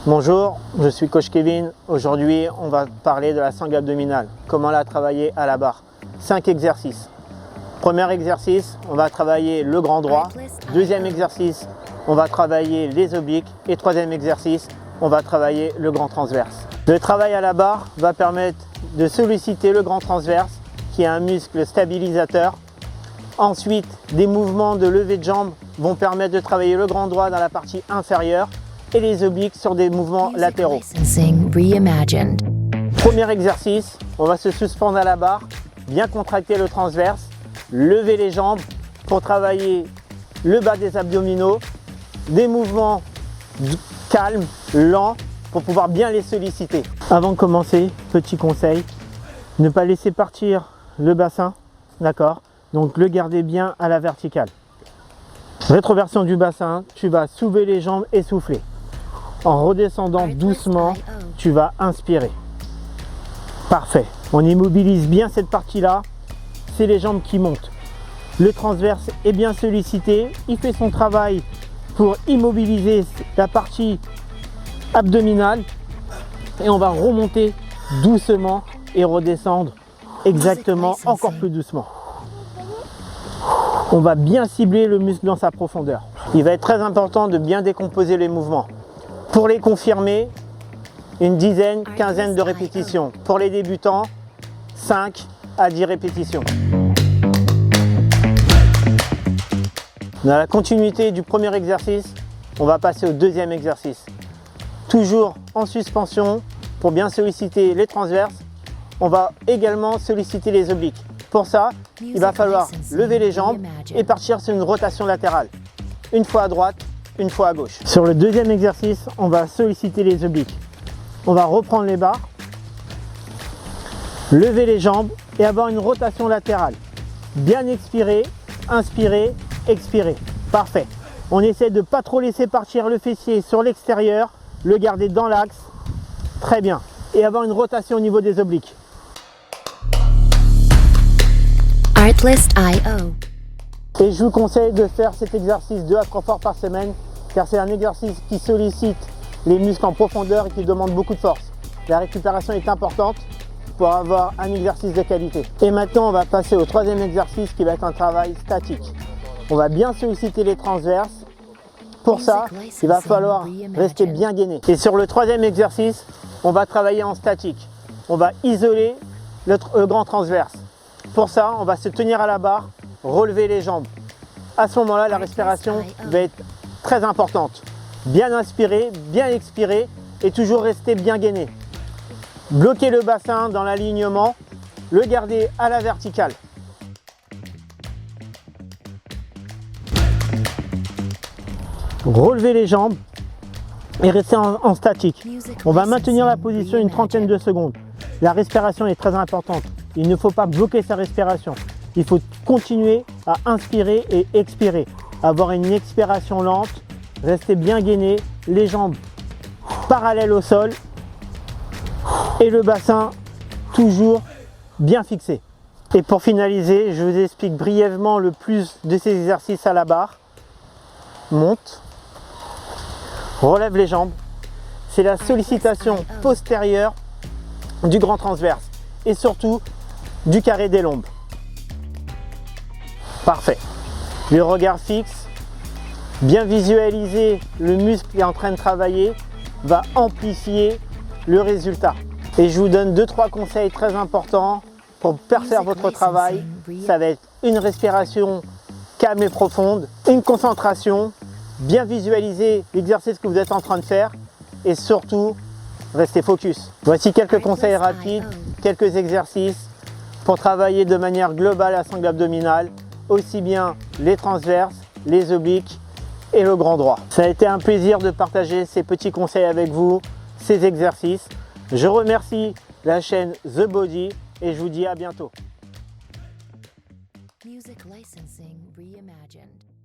Bonjour, je suis coach Kevin. Aujourd'hui, on va parler de la sangle abdominale. Comment la travailler à la barre. 5 exercices. Premier exercice, on va travailler le grand droit. Deuxième exercice, on va travailler les obliques. Et troisième exercice, on va travailler le grand transverse. Le travail à la barre va permettre de solliciter le grand transverse, qui est un muscle stabilisateur. Ensuite, des mouvements de levée de jambes vont permettre de travailler le grand droit dans la partie inférieure et les obliques sur des mouvements latéraux. Premier exercice, on va se suspendre à la barre, bien contracter le transverse, lever les jambes pour travailler le bas des abdominaux, des mouvements calmes, lents, pour pouvoir bien les solliciter. Avant de commencer, petit conseil, ne pas laisser partir le bassin, d'accord? Donc le garder bien à la verticale. Rétroversion du bassin, tu vas soulever les jambes et souffler. En redescendant doucement, tu vas inspirer. Parfait. On immobilise bien cette partie-là. C'est les jambes qui montent. Le transverse est bien sollicité. Il fait son travail pour immobiliser la partie abdominale. Et on va remonter doucement et redescendre exactement encore plus doucement. On va bien cibler le muscle dans sa profondeur. Il va être très important de bien décomposer les mouvements. Pour les confirmer, une dizaine, quinzaine de répétitions. Pour les débutants, 5 à 10 répétitions. Dans la continuité du premier exercice, on va passer au deuxième exercice. Toujours en suspension pour bien solliciter les transverses. On va également solliciter les obliques. Pour ça, il va falloir lever les jambes et partir sur une rotation latérale. Une fois à droite, une fois à gauche. Sur le deuxième exercice, on va solliciter les obliques. On va reprendre les barres, lever les jambes et avoir une rotation latérale. Bien expirer, inspirer, expirer. Parfait. On essaie de ne pas trop laisser partir le fessier sur l'extérieur, le garder dans l'axe. Très bien. Et avoir une rotation au niveau des obliques. Artlist.io. Et je vous conseille de faire cet exercice 2 à 3 fois par semaine, car c'est un exercice qui sollicite les muscles en profondeur et qui demande beaucoup de force. La récupération est importante pour avoir un exercice de qualité. Et maintenant, on va passer au troisième exercice qui va être un travail statique. On va bien solliciter les transverses. Pour ça, il va falloir rester bien gainé. Et sur le troisième exercice, on va travailler en statique. On va isoler le grand transverse. Pour ça, on va se tenir à la barre, relever les jambes. À ce moment-là, la respiration va être très importante. Bien inspirer, bien expirer et toujours rester bien gainé. Bloquer le bassin dans l'alignement, le garder à la verticale. Relever les jambes et rester en statique. On va maintenir la position une trentaine de secondes. La respiration est très importante. Il ne faut pas bloquer sa respiration. Il faut continuer à inspirer et expirer. Avoir une expiration lente, rester bien gainé, les jambes parallèles au sol et le bassin toujours bien fixé. Et pour finaliser, je vous explique brièvement le plus de ces exercices à la barre. Monte, relève les jambes. C'est la sollicitation postérieure du grand transverse et surtout du carré des lombes. Parfait. Le regard fixe, bien visualiser le muscle qui est en train de travailler va amplifier le résultat. Et je vous donne 2-3 conseils très importants pour faire votre travail. Ça va être une respiration calme et profonde, une concentration, bien visualiser l'exercice que vous êtes en train de faire et surtout restez focus. Voici quelques conseils rapides, quelques exercices pour travailler de manière globale la sangle abdominale, aussi bien les transverses, les obliques et le grand droit. Ça a été un plaisir de partager ces petits conseils avec vous, ces exercices. Je remercie la chaîne The Body et je vous dis à bientôt. Music licensing reimagined.